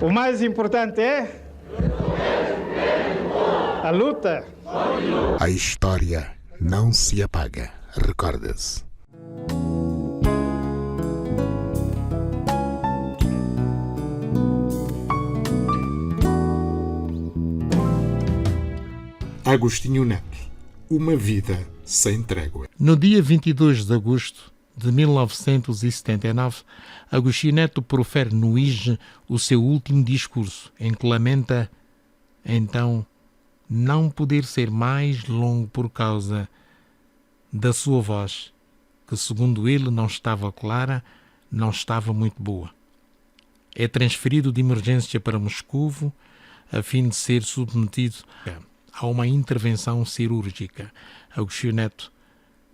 O mais importante é a luta. A história não se apaga, recorda-se. Agostinho Neto, uma vida sem trégua. No dia 22 de agosto de 1979, Agostinho Neto profere no IJE o seu último discurso, em que lamenta, então, não poder ser mais longo por causa da sua voz, que, segundo ele, não estava clara, não estava muito boa. É transferido de emergência para Moscovo, a fim de ser submetido a uma intervenção cirúrgica. Agostinho Neto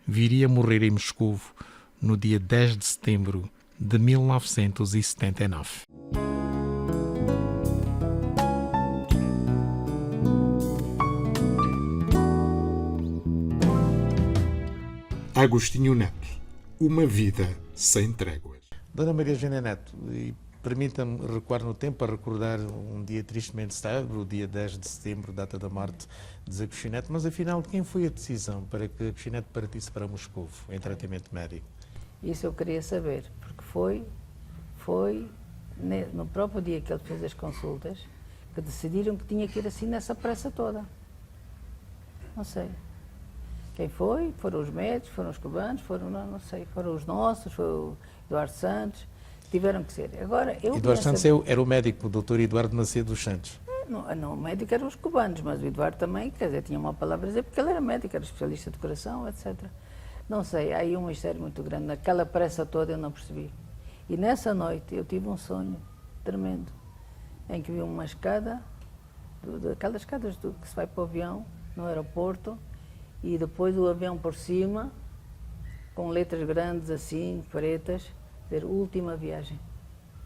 viria a morrer em Moscovo no dia 10 de setembro de 1979. Agostinho Neto, uma vida sem tréguas. Dona Maria Eugênia Neto, permita-me recuar no tempo para recordar um dia tristemente célebre, o dia 10 de setembro, data da morte de Agostinho Neto, mas afinal, de quem foi a decisão para que Agostinho Neto partisse para Moscovo em tratamento médico? Isso eu queria saber, porque foi no próprio dia que ele fez as consultas que decidiram que tinha que ir assim nessa pressa toda. Não sei. Quem foi? Foram os médicos, foram os cubanos, não sei, foram os nossos, foi o Eduardo Santos, tiveram que ser. Agora, Eduardo Santos era o médico, o doutor Eduardo Macedo dos Santos. Não, o médico eram os cubanos, mas o Eduardo também, quer dizer, tinha uma palavra a dizer, porque ele era médico, era especialista de coração, etc. Não sei, há aí um mistério muito grande. Naquela pressa toda eu não percebi. E nessa noite eu tive um sonho tremendo, em que vi uma escada, aquelas escadas que se vai para o avião, no aeroporto, e depois o avião por cima, com letras grandes assim, pretas, dizer última viagem.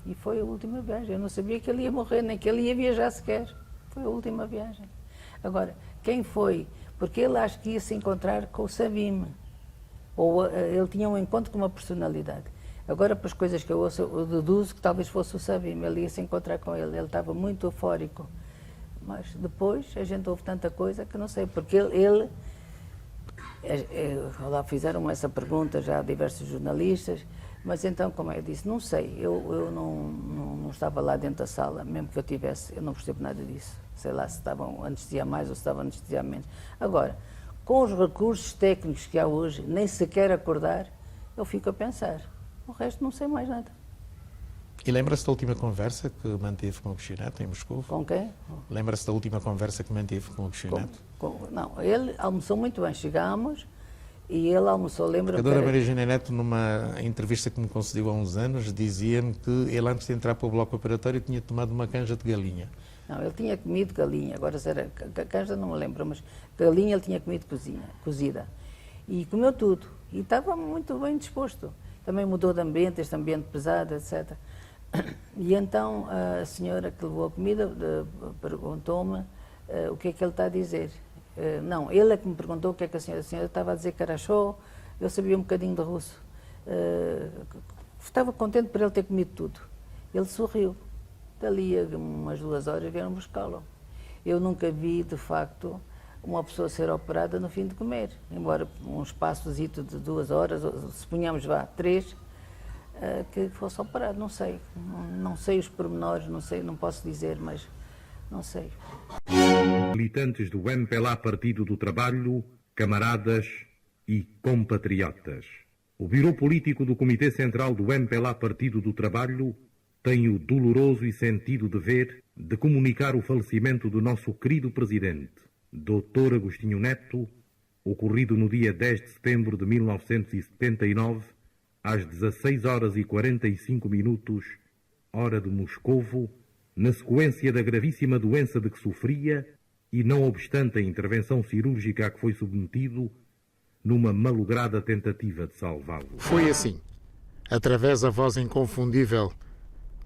E foi a última viagem. Eu não sabia que ele ia morrer, nem que ele ia viajar sequer. Foi a última viagem. Agora, quem foi? Porque ele acho que ia se encontrar com o Sabine. Ou ele tinha um encontro com uma personalidade. Agora, para as coisas que eu ouço, eu deduzo que talvez fosse o Sabine. Ele ia se encontrar com ele. Ele estava muito eufórico. Mas depois a gente ouve tanta coisa que não sei. Porque lá fizeram essa pergunta já a diversos jornalistas, mas então, como eu disse, não sei, eu não estava lá dentro da sala, mesmo que eu tivesse, eu não percebo nada disso. Sei lá se estavam a anestesiar mais ou se estavam a anestesiar menos. Agora, com os recursos técnicos que há hoje, nem sequer acordar, eu fico a pensar. O resto não sei mais nada. E lembra-se da última conversa que manteve com o Agostinho Neto em Moscou? Com quem? Lembra-se da última conversa que manteve com o Agostinho Neto? Não, ele almoçou muito bem. Chegámos e ele almoçou, lembra-me... A Dona Maria Eugênia Neto, numa entrevista que me concedeu há uns anos, dizia-me que ele, antes de entrar para o bloco operatório, tinha tomado uma canja de galinha. Não, ele tinha comido galinha, agora se era canja não me lembro, mas galinha ele tinha comido cozida. E comeu tudo. E estava muito bem disposto. Também mudou de ambiente, este ambiente pesado, etc. E então a senhora que levou a comida perguntou-me o que é que ele está a dizer. Não, ele é que me perguntou o que é que a senhora estava a dizer que era show, eu sabia um bocadinho de russo. Estava contente por ele ter comido tudo. Ele sorriu. Dali a umas 2 horas vieram buscá-lo. Eu nunca vi, de facto, uma pessoa ser operada no fim de comer. Embora um espaçozito de 2 horas, suponhamos 3, que fosse operado, não sei. Não sei os pormenores, não sei, não posso dizer, mas não sei. Militantes do MPLA Partido do Trabalho, camaradas e compatriotas. O Bureau Político do Comitê Central do MPLA Partido do Trabalho tem o doloroso e sentido dever de comunicar o falecimento do nosso querido presidente, Dr. Agostinho Neto, ocorrido no dia 10 de setembro de 1979, às 16 horas e 45 minutos, hora de Moscovo, na sequência da gravíssima doença de que sofria e, não obstante a intervenção cirúrgica a que foi submetido, numa malograda tentativa de salvá-lo. Foi assim, através da voz inconfundível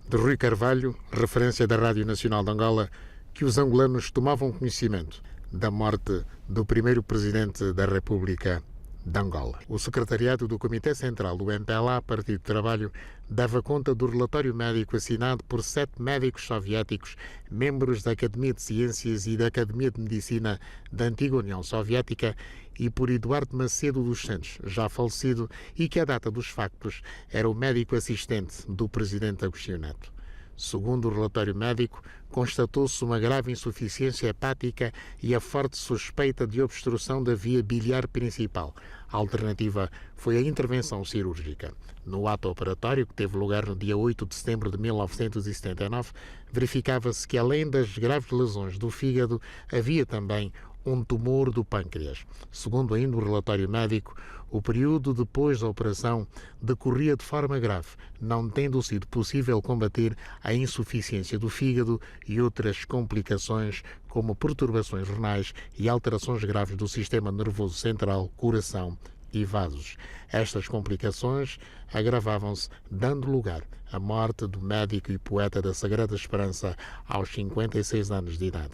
de Rui Carvalho, referência da Rádio Nacional de Angola, que os angolanos tomavam conhecimento da morte do primeiro presidente da República de Angola. O secretariado do Comitê Central do MPLA, Partido do Trabalho, dava conta do relatório médico assinado por 7 médicos soviéticos, membros da Academia de Ciências e da Academia de Medicina da antiga União Soviética, e por Eduardo Macedo dos Santos, já falecido, e que, à data dos factos, era o médico assistente do presidente Agostinho Neto. Segundo o relatório médico, constatou-se uma grave insuficiência hepática e a forte suspeita de obstrução da via biliar principal. A alternativa foi a intervenção cirúrgica. No ato operatório, que teve lugar no dia 8 de setembro de 1979, verificava-se que, além das graves lesões do fígado, havia também um tumor do pâncreas. Segundo ainda o relatório médico, o período depois da operação decorria de forma grave, não tendo sido possível combater a insuficiência do fígado e outras complicações como perturbações renais e alterações graves do sistema nervoso central, coração e vasos. Estas complicações agravavam-se, dando lugar à morte do médico e poeta da Sagrada Esperança aos 56 anos de idade.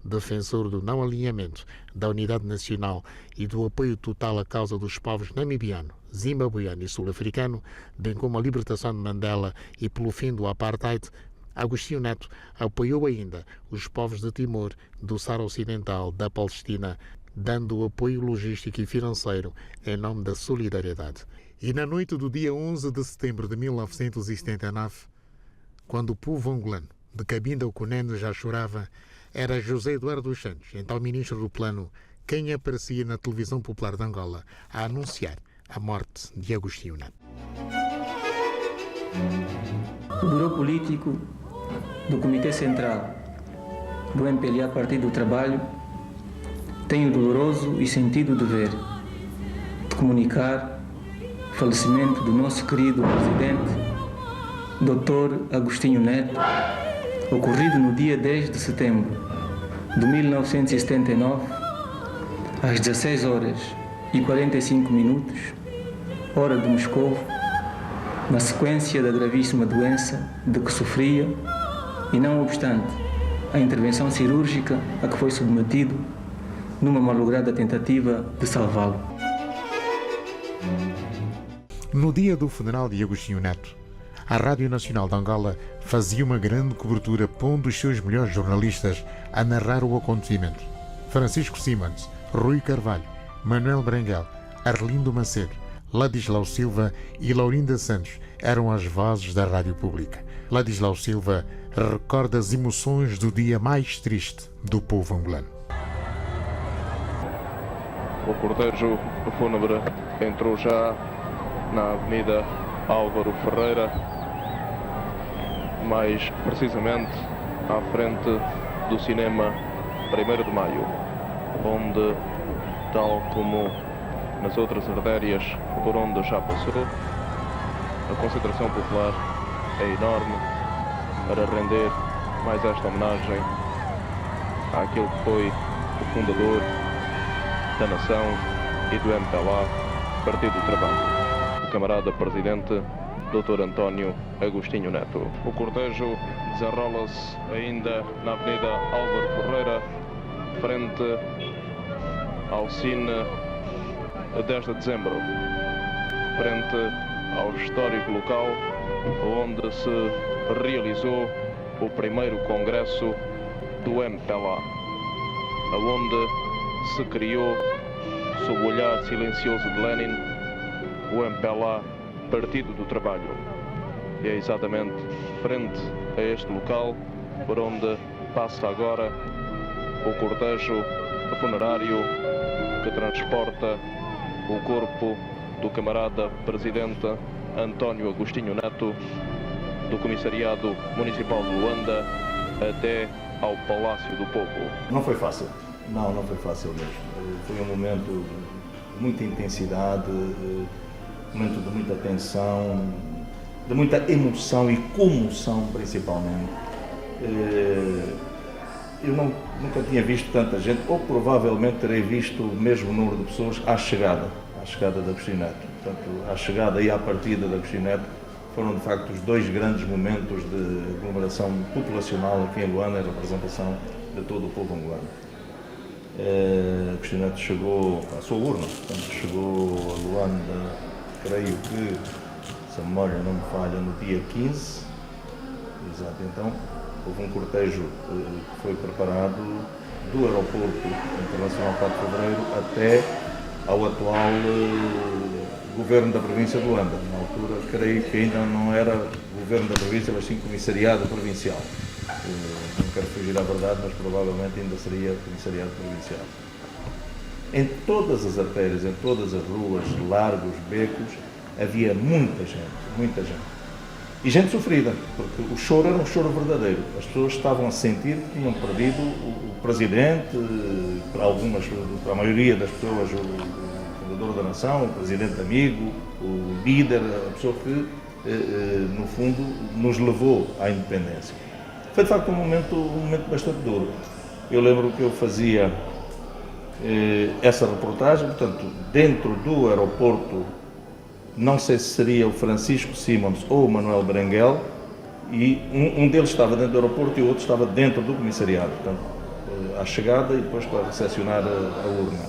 Defensor do não alinhamento, da unidade nacional e do apoio total à causa dos povos namibiano, zimbabuiano e sul-africano, bem como a libertação de Mandela e pelo fim do apartheid, Agostinho Neto apoiou ainda os povos de Timor, do Saara Ocidental, da Palestina, dando apoio logístico e financeiro em nome da solidariedade. E na noite do dia 11 de setembro de 1979, quando o povo angolano de Cabinda ao Cunene já chorava, era José Eduardo dos Santos, então ministro do Plano, quem aparecia na televisão popular de Angola a anunciar a morte de Agostinho Neto. O Bureau Político do Comitê Central do MPLA Partido do Trabalho tem o doloroso e sentido dever de comunicar o falecimento do nosso querido presidente, Dr. Agostinho Neto, ocorrido no dia 10 de setembro de 1979, às 16 horas e 45 minutos, hora de Moscou, na sequência da gravíssima doença de que sofria e, não obstante a intervenção cirúrgica a que foi submetido numa malograda tentativa de salvá-lo. No dia do funeral de Agostinho Neto, a Rádio Nacional de Angola fazia uma grande cobertura, pondo os seus melhores jornalistas a narrar o acontecimento. Francisco Simões, Rui Carvalho, Manuel Branguel, Arlindo Macedo, Ladislau Silva e Laurinda Santos eram as vozes da rádio pública. Ladislau Silva recorda as emoções do dia mais triste do povo angolano. O cortejo fúnebre entrou já na Avenida Álvaro Ferreira, mais precisamente à frente do cinema 1º de Maio, onde, tal como nas outras artérias por onde já passou, a concentração popular é enorme para render mais esta homenagem àquele que foi o fundador da nação e do MPLA, Partido do Trabalho, o camarada presidente Dr. António Agostinho Neto. O cortejo desenrola-se ainda na Avenida Álvaro Ferreira, frente ao Cine 10 de Dezembro, frente ao histórico local onde se realizou o primeiro congresso do MPLA, onde se criou, sob o olhar silencioso de Lenin, o MPLA, Partido do Trabalho. E é exatamente frente a este local por onde passa agora o cortejo funerário que transporta o corpo do camarada presidente António Agostinho Neto, do Comissariado Municipal de Luanda até ao Palácio do Povo. Não foi fácil. Não foi fácil mesmo. Foi um momento de muita intensidade, um momento de muita tensão, de muita emoção e comoção principalmente. Eu nunca tinha visto tanta gente, ou provavelmente terei visto o mesmo número de pessoas à chegada de Agostinho Neto. Portanto, à chegada e à partida de Agostinho Neto foram de facto os dois grandes momentos de aglomeração populacional aqui em Luanda, em representação de todo o povo angolano. Agostinho Neto chegou à sua urna, portanto, chegou a Luanda, creio que, se a memória não me falha, no dia 15. Exato, então houve um cortejo que foi preparado do aeroporto internacional 4 de Fevereiro até ao atual governo da província de Luanda. Na altura, creio que ainda não era governo da província, mas sim comissariado provincial. Não quero fugir à verdade, mas provavelmente ainda seria comissariado provincial. Em todas as artérias, em todas as ruas, largos, becos, havia muita gente. E gente sofrida, porque o choro era um choro verdadeiro. As pessoas estavam a sentir que tinham perdido o presidente, para a maioria das pessoas, o fundador da nação, o presidente amigo, o líder, a pessoa que, no fundo, nos levou à independência. Foi, de facto, um momento bastante duro. Eu lembro que eu fazia essa reportagem, portanto, dentro do aeroporto, não sei se seria o Francisco Simons ou o Manuel Berenguel, e um deles estava dentro do aeroporto e o outro estava dentro do comissariado, portanto, à chegada e depois para recepcionar a urna.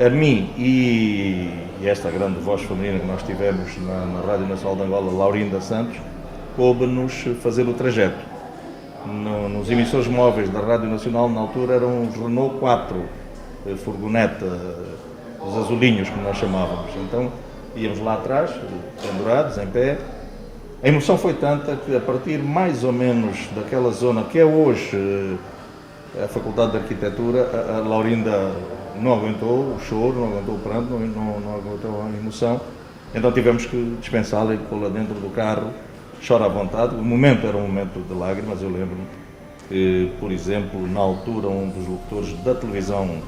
A mim e esta grande voz feminina que nós tivemos na Rádio Nacional de Angola, Laurinda Santos, coube-nos fazer o trajeto. Nos emissores móveis da Rádio Nacional, na altura, eram os Renault 4, furgoneta, os azulinhos, como nós chamávamos. Então, íamos lá atrás, pendurados, em pé. A emoção foi tanta que, a partir mais ou menos daquela zona que é hoje a Faculdade de Arquitetura, a Laurinda não aguentou o choro, não aguentou o pranto, não aguentou a emoção. Então tivemos que dispensá-la e pô-la dentro do carro, chora à vontade. O momento era um momento de lágrimas. Eu lembro-me que, por exemplo, na altura, um dos locutores da televisão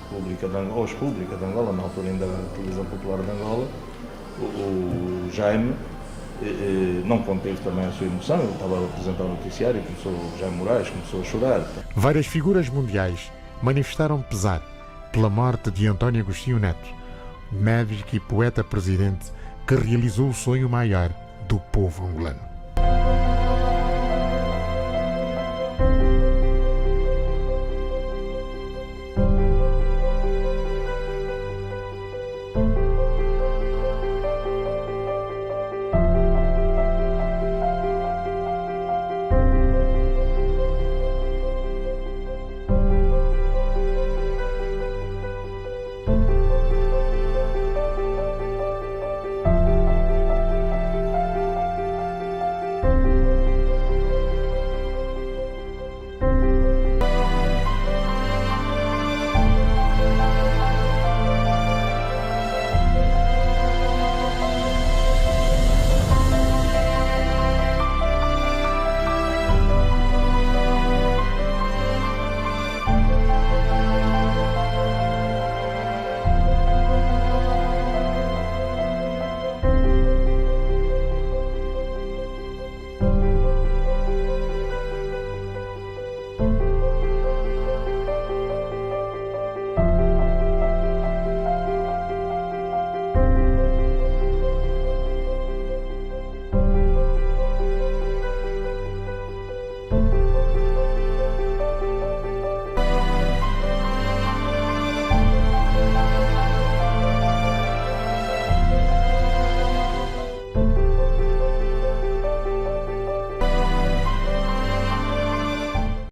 pública de Angola, na altura ainda a televisão popular de Angola, o Jaime, não conteve também a sua emoção. Ele estava a apresentar o noticiário e o Jaime Moraes começou a chorar. Várias figuras mundiais manifestaram pesar pela morte de António Agostinho Neto, médico e poeta-presidente que realizou o sonho maior do povo angolano.